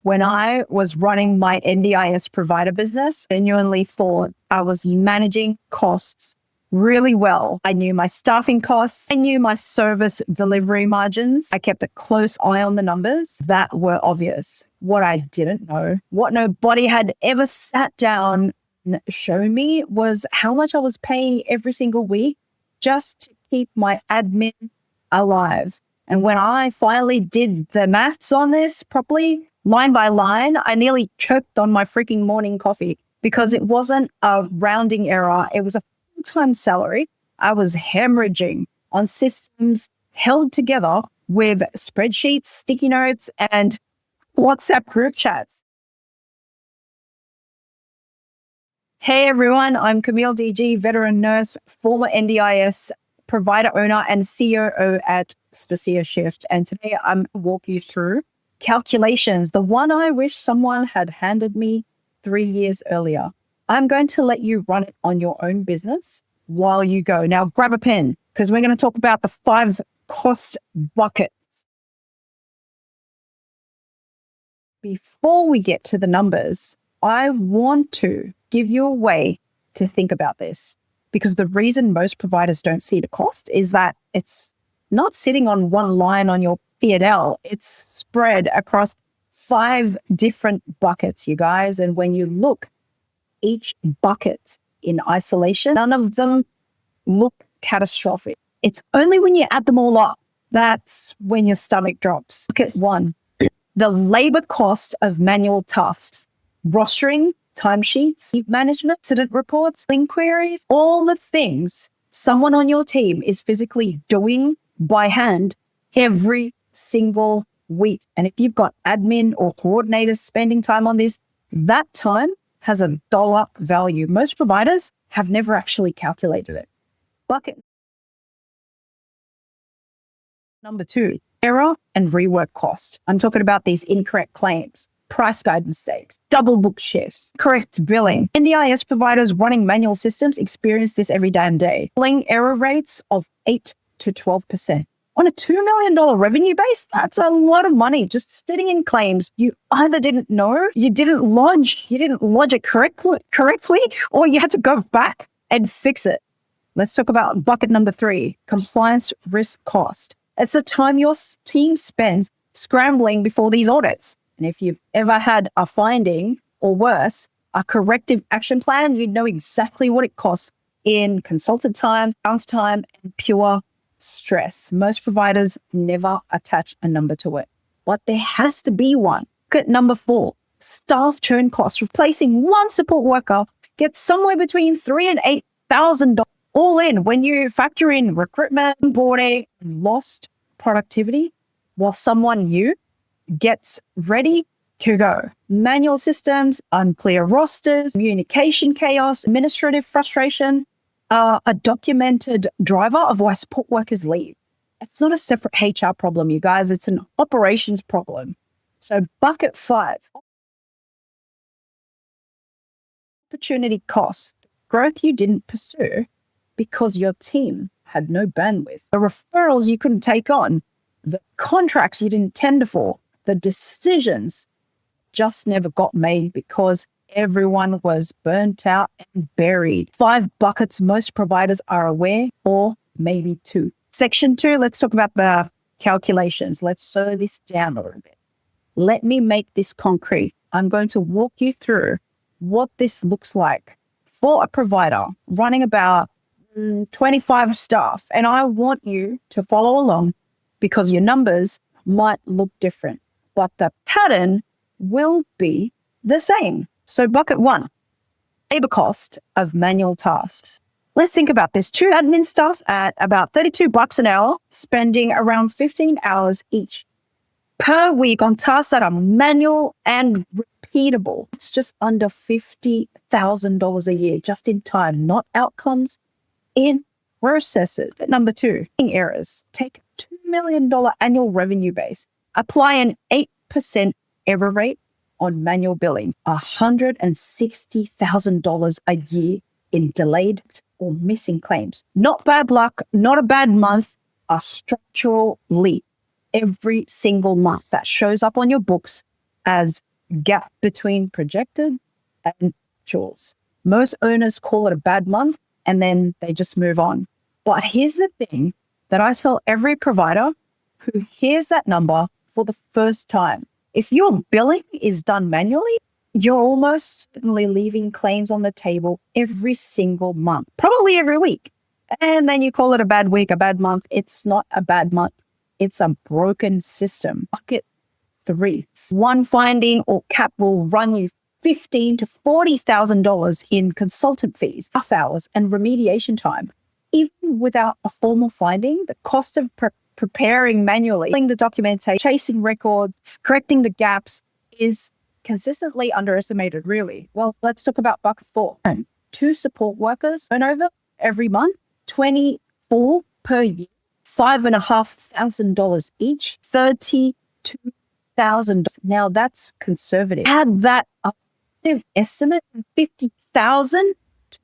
When I was running my NDIS provider business, I genuinely thought I was managing costs really well. I knew my staffing costs. I knew my service delivery margins. I kept a close eye on the numbers that were obvious. What I didn't know, what nobody had ever sat down and shown me, was how much I was paying every single week just to keep my admin alive. And when I finally did the maths on this properly, line by line, I nearly choked on my freaking morning coffee because it wasn't a rounding error. It was a full-time salary. I was hemorrhaging on systems held together with spreadsheets, sticky notes, and WhatsApp group chats. Hey everyone, I'm Camille DG, veteran nurse, former NDIS provider owner and COO at Spacia Shift. And today I'm going to walk you through calculations, the one I wish someone had handed me 3 years earlier. I'm going to let you run it on your own business while you go. Now grab a pen because we're going to talk about the 5 cost buckets. Before we get to the numbers, I want to give you a way to think about this, because the reason most providers don't see the cost is that it's not sitting on one line on your P&L. It's spread across 5 different buckets, you guys. And when you look each bucket in isolation, none of them look catastrophic. It's only when you add them all up, that's when your stomach drops. Bucket 1, the labor cost of manual tasks, rostering, timesheets, leave management, incident reports, inquiries, all the things someone on your team is physically doing by hand every single week. And if you've got admin or coordinators spending time on this, that time has a dollar value. Most providers have never actually calculated it. Bucket number 2, error and rework cost. I'm talking about these incorrect claims, price guide mistakes, double book shifts, correct billing. NDIS providers running manual systems experience this every damn day. Billing error rates of 8 to 12%. On a $2 million revenue base, that's a lot of money just sitting in claims. You either didn't know, you didn't lodge it correctly, or you had to go back and fix it. Let's talk about bucket number 3, compliance risk cost. It's the time your team spends scrambling before these audits. And if you've ever had a finding, or worse, a corrective action plan, you know exactly what it costs in consultant time, downtime, and pure stress. Most providers never attach a number to it, but there has to be one. Look at number 4, staff churn costs. Replacing one support worker gets somewhere between $3,000 and $8,000 all in when you factor in recruitment, onboarding, lost productivity, while someone new gets ready to go. Manual systems, unclear rosters, communication chaos, administrative frustration, a documented driver of why support workers leave. It's not a separate HR problem, you guys. It's an operations problem. So bucket 5, opportunity cost, growth you didn't pursue because your team had no bandwidth, the referrals you couldn't take on, the contracts you didn't tender for, the decisions just never got made because everyone was burnt out and buried. 5 buckets most providers are aware, or maybe 2. Section 2, let's talk about the calculations. Let's slow this down a little bit. Let me make this concrete. I'm going to walk you through what this looks like for a provider running about 25 staff. And I want you to follow along because your numbers might look different, but the pattern will be the same. So bucket 1, labor cost of manual tasks. Let's think about this. 2 admin staff at about $32 an hour, spending around 15 hours each per week on tasks that are manual and repeatable. It's just under $50,000 a year, just in time, not outcomes, in processes. Number 2, errors. Take a $2 million annual revenue base. Apply an 8% error rate on manual billing, $160,000 a year in delayed or missing claims. Not bad luck, not a bad month, a structural leak every single month that shows up on your books as gap between projected and actuals. Most owners call it a bad month and then they just move on. But here's the thing that I tell every provider who hears that number for the first time. If your billing is done manually, you're almost certainly leaving claims on the table every single month, probably every week. And then you call it a bad week, a bad month. It's not a bad month. It's a broken system. Bucket 3. One finding or cap will run you $15,000 to $40,000 in consultant fees, staff hours, and remediation time. Even without a formal finding, the cost of preparing manually, the documentation, chasing records, correcting the gaps is consistently underestimated, really. Well, let's talk about bucket 4. 2 support workers turnover every month, 24 per year, $5,500 each, $32,000. Now that's conservative. Add that estimate, $50,000 to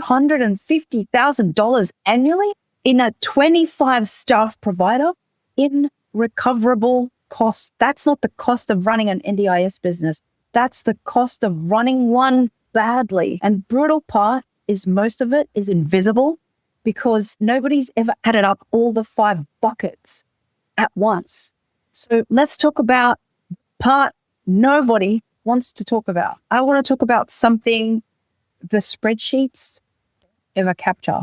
$250,000 annually in a 25 staff provider in recoverable costs. That's not the cost of running an NDIS business. That's the cost of running one badly. And brutal part is most of it is invisible because nobody's ever added up all the 5 buckets at once. So let's talk about the part nobody wants to talk about. I want to talk about something the spreadsheets ever capture,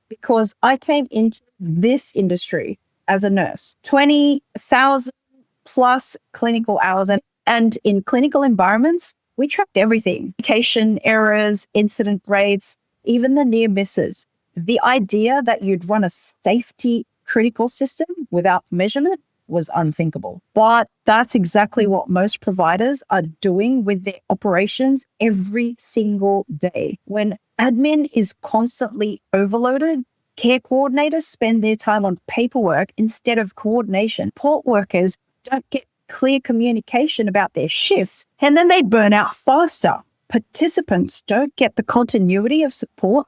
because I came into this industry as a nurse, 20,000 plus clinical hours. And in clinical environments, we tracked everything: medication errors, incident rates, even the near misses. The idea that you'd run a safety critical system without measurement was unthinkable. But that's exactly what most providers are doing with their operations every single day. When admin is constantly overloaded, care coordinators spend their time on paperwork instead of coordination. Support workers don't get clear communication about their shifts, and then they burn out faster. Participants don't get the continuity of support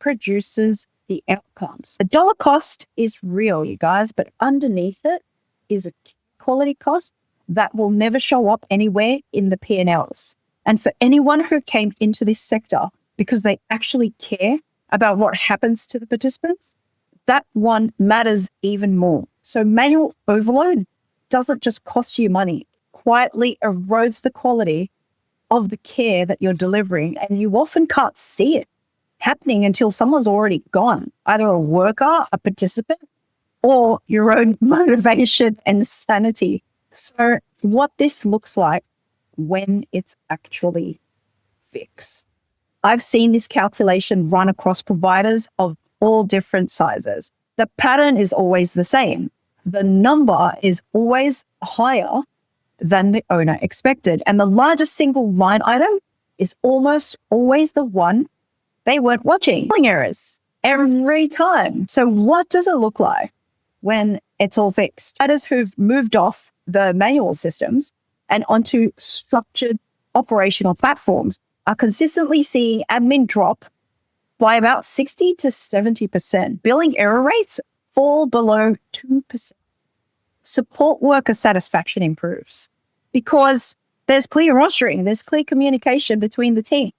produces the outcomes. The dollar cost is real, you guys, but underneath it is a quality cost that will never show up anywhere in the P&Ls. And for anyone who came into this sector because they actually care about what happens to the participants, that one matters even more. So manual overload doesn't just cost you money, it quietly erodes the quality of the care that you're delivering, and you often can't see it happening until someone's already gone, either a worker, a participant, or your own motivation and sanity. So what this looks like when it's actually fixed. I've seen this calculation run across providers of all different sizes. The pattern is always the same. The number is always higher than the owner expected. And the largest single line item is almost always the one they weren't watching. Billing errors every time. So what does it look like when it's all fixed? Providers who've moved off the manual systems and onto structured operational platforms are consistently seeing admin drop by about 60 to 70%. Billing error rates fall below 2%. Support worker satisfaction improves because there's clear rostering, there's clear communication between the team,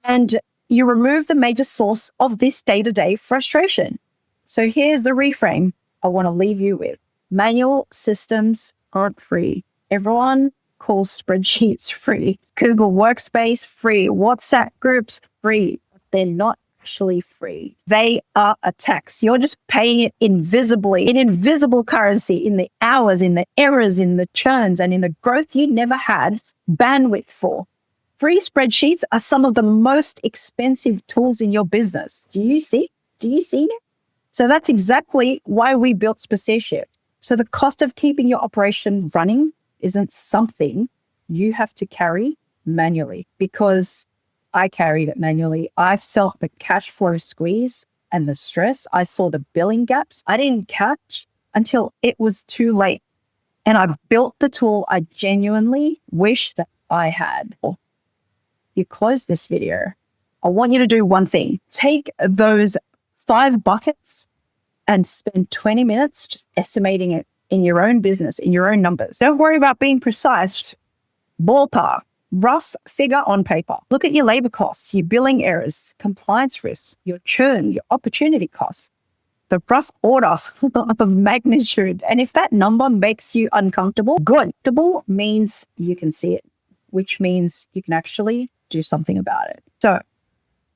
and you remove the major source of this day-to-day frustration. So here's the reframe I want to leave you with. Manual systems aren't free. Everyone calls spreadsheets free. Google Workspace free. WhatsApp groups free. But they're not actually free. They are a tax. You're just paying it invisibly, in invisible currency, in the hours, in the errors, in the churns, and in the growth you never had bandwidth for. Free spreadsheets are some of the most expensive tools in your business. Do you see? Do you see it? So that's exactly why we built SpecialShift. So the cost of keeping your operation running isn't something you have to carry manually, because I carried it manually. I felt the cash flow squeeze and the stress. I saw the billing gaps I didn't catch until it was too late. And I built the tool I genuinely wish that I had. You close this video, I want you to do one thing. Take those 5 buckets and spend 20 minutes just estimating it in your own business, in your own numbers. Don't worry about being precise. Ballpark, rough figure on paper. Look at your labor costs, your billing errors, compliance risks, your churn, your opportunity costs. The rough order of magnitude. And if that number makes you uncomfortable, good. Comfortable means you can see it, which means you can actually do something about it. So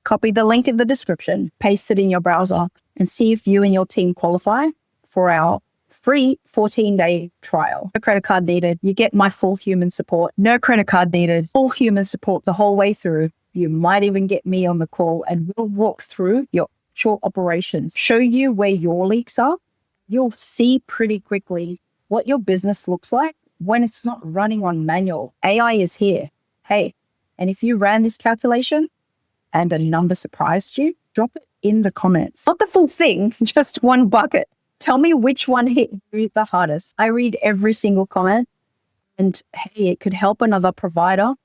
copy the link in the description, paste it in your browser, and see if you and your team qualify for our free 14-day trial. No credit card needed. You get my full human support. No credit card needed. Full human support the whole way through. You might even get me on the call and we'll walk through your actual operations, show you where your leaks are. You'll see pretty quickly what your business looks like when it's not running on manual. AI is here. Hey, and if you ran this calculation and a number surprised you, drop it in the comments. Not the full thing, just one bucket. Tell me which one hit you the hardest. I read every single comment, and hey, it could help another provider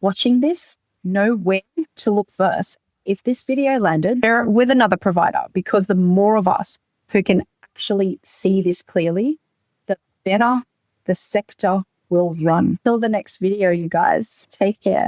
watching this know where to look first. If this video landed, share it with another provider, because the more of us who can actually see this clearly, the better the sector will run. Till the next video, you guys, take care.